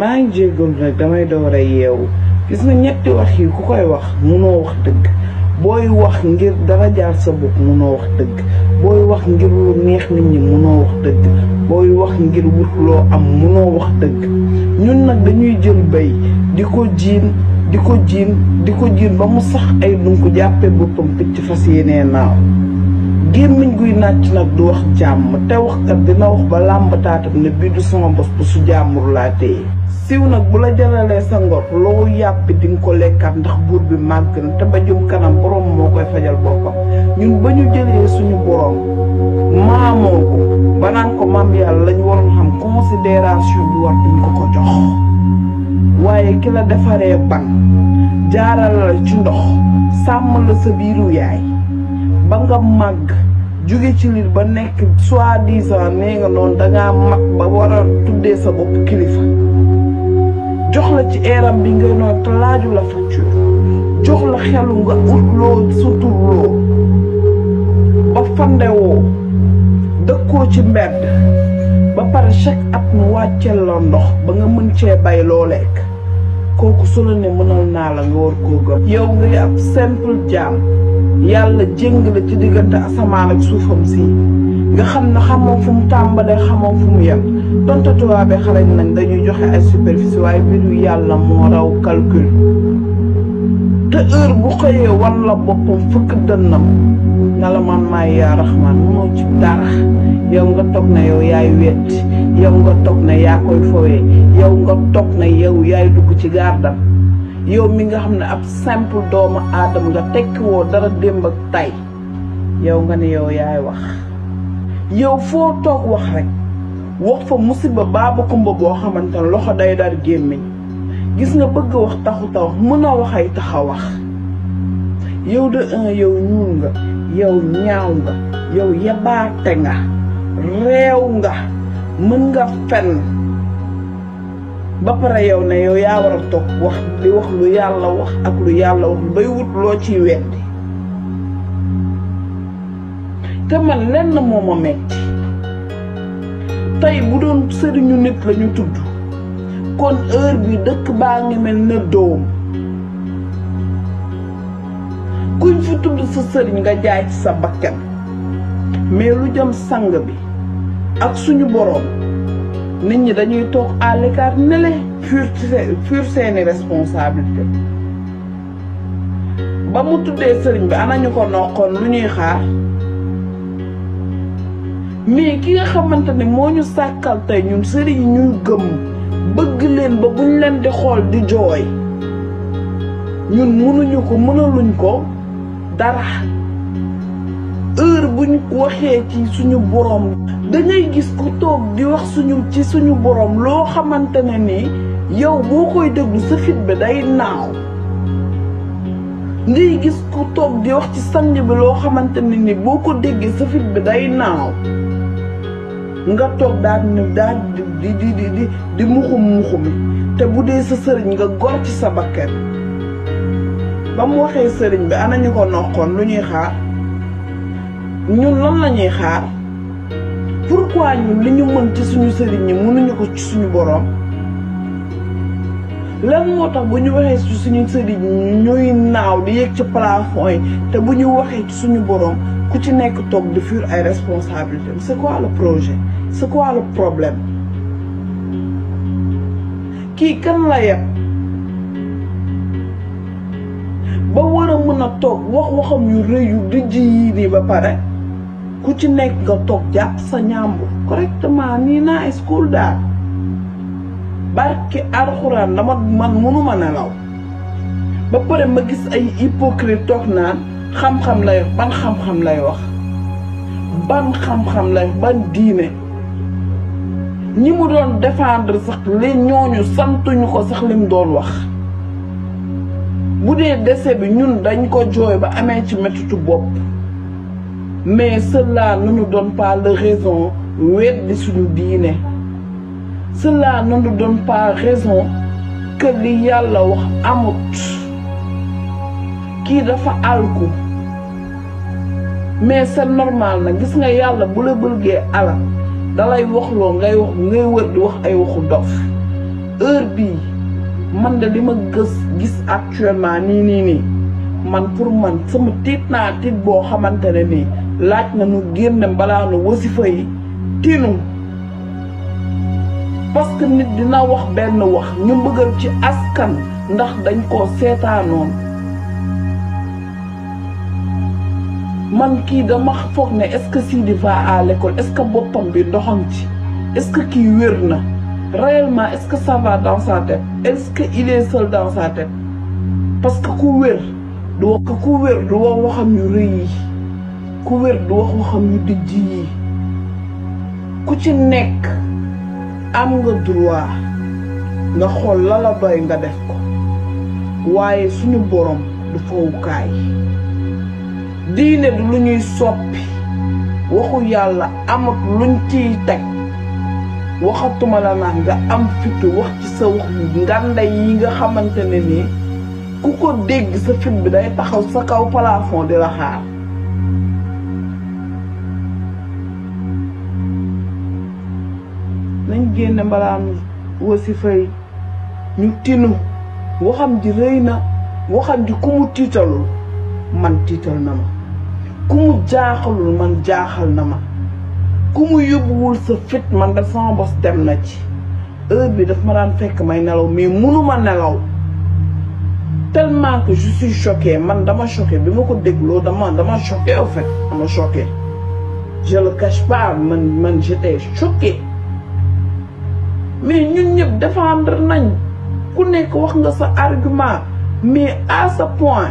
maa ngi jégalu nag damay door a yeewu gis nga ñetti wax yi ku koy wax munoo wax dëgg booy wax ngir dara jaar sa bopp munoo wax dëgg booy wax ngir lu neex nit ñi munoo wax dëgg booy wax ngir wut loo am munoo wax dëgg ñun nag dañuy jël bay di ko jiin ba mu sax ay dunk jàppee boppam picc fas yéenee naaw gémmiñ guy nàcc nag du wax jàmm te waxkat dina wax ba làmb taatam ne bii du sama bos bu su jàmmur laa téye siiw nag bu la jaralee sa ngor loo yàppi di nga ko lekkaat ndax buur bi màgg na te ba jëm kanam borom moo koy fajal boppam ñun ba ñu jëlee suñu borom maamoo ko ba naan ko maam yàlla lañu waroon xam considération bi war duñ ko jox waaye ki la defaree ban jaaral la ci ndox sàmm la sa biiru yaay ba nga màgg jóge ci liir ba nekk soi-disant nee nga noonu dangaa mag ba war a tuddee sa bopp kilifa jox la ci eeram bi ngay noonu te laaju la facture jox la xelu nga ut loo suturloo ba fandewoo dëkkoo ci mbedd ba pare chaque at mu wàccel la ndox ba nga mën cee bay loo lekk kooku su la ne mënal naa la nga war koo gëm yow ngay ab simple jaam yàlla jéng la ci diggante asamaan ak suufam si nga xam ne xamoo fu mu tàmbalee xamoo fu mu yem donte tubaab xarañ nañ dañuy joxe ay superficie waaye mbiru yàlla moo raw calcul te heure bu xëyee wan la boppam fëkk dënnam na la man maay yaa raxmaan mënoo ci dara yow nga toog na yow yaay wetti yow nga toog na yaa koy fowee yow nga toog na yow yaay dugg ci gardam yow mi nga xam ne ab simple doomu aadama nga tekki woo dara démb ak tay yow nga ne yow yaay wax yow foo toog wax rek wax fa musiba baaba kumba boo xamante ne loxo day dar gémmiñ gis nga bëgg wax taxut a wax mën a wax ay tax a wax yow de yow ñuul nga yow ñaaw nga yow yabaate nga réew nga mën nga fenn ba pare yow ne yow yaa war a toog wax di wax lu yàlla wax ak lu yàlla wax bay wut loo ciy weddi te man lenn moo ma metti tey bu doon sëriñu nit lañu tudd kon heure bi dëkk baa ngi mel ne doom kuñ fi tudd sa sëriñ nga jaay ci sa bakkan mais lu jëm sang bi ak suñu boroom nit ñi dañuy toog à l'écart nele fur seeni responsabilité ba mu tuddee sëriñ bi anañu ko noqoon lu ñuy xaar mais ki nga xamante ne moo ñu sàkkal tey ñun sëriñ yi ñuy gëm bëgg leen ba buñ leen di xool di jooy ñun mënuñu ko mënaluñ ko dara heure buñ waxee ci suñu borom dangay gis ku toog di wax ci suñu borom loo xamante ne ni yow boo koy déglu sa fit bi day naaw ngay gis ku toog di wax ci sang bi loo xamante ne ni boo ko déggee sa fit bi day naaw nga toog daal di muxumi te bu dee sa sëriñ nga gor ci sa bakkan ba mu waxee sëriñ bi anañu ko noqoon lu ñuy xaar ñun lan lañuy xaar pourquoi ñun li ñu mën ci suñu sëriñ ñi mënuñu ko ci suñu borom lan moo tax bu ñu waxee ci suñu sëriñ ñuy naaw di yéeg ci plafond yi te bu ñu waxee ci suñu borom ku ci nekk toog di fuir ay responsabilités c'est quoi le projet c'est quoi le problème kii kan la yeb ba war a mën a toog wax waxam yu rëy yu dijj yii nii ba pare ku ci nekk nga toog jàpp sa ñàmbur correctement nii naa school daal barke Alkhouran man mënuma nelaw ba pare ma gis ay hypocrite toog naan xam-xam lay wax ban xam-xam lay wax ban xam-xam lay ban diine ñi mu doon défendre sax li ñooñu santuñu ko sax lim doon wax bu dee décès bi ñun dañ ko jooy ba amee ci méttitu bopp mais cela ne nous donne pas la raison weddi suñu diine cela ne nous donne pas raison que li yàlla wax amut kii dafa alku mais c'est normal na gis nga yàlla bu la bëggee alal dalay waxloo ngay wër di wax ay waxu dof heure bii man de li ma gis actuellement nii man pour man sama tiit naa tiit boo xamante ne nii laaj na nu génne mbalaanu wasifa yi tinu parce que nit dina wax benn wax ñu bëggal ci askan ndax dañ koo seetaanoon man kii dama foog ne est-ce que Sidi va à l'école est-ce que boppam bi doxam ci est-ce que kii wér na réellement est-ce que ça va dans sa tête est-ce que il est seul dans sa tête parce que ku wér du wax waxam yu rëy yi ku wér du wax waxam yu dijj yi ku ci nekk am nga droit nga xool la la doy nga def ko waaye suñu borom du fowukaay diine du lu ñuy soppi waxu yàlla amut luñ ciy teg waxatuma la nag nga am fitu wax ci sa wax yu nganda yi nga xamante ne nii ku ko dégg sa fit bi day taxaw sa kaw plafond di la xaar nañ génne mbalaanu wasifa yi ñu tinu waxam ji rëy na waxam ji ku mu tiitalul man tiital na ma ku mu jaaxalul man jaaxal na ma ku mu yóbbuwul sa fit man da sama bos dem na ci heure bi daf ma daan fekk may nelaw mais mënuma nelaw tellement que je suis choquée man dama choquée bi ma ko dégloo dama choquée au fait dama choquée je le cache pas man j'étais choquée mais ñun ñëpp défendre nañ ku nekk wax nga sa argument mais à ce point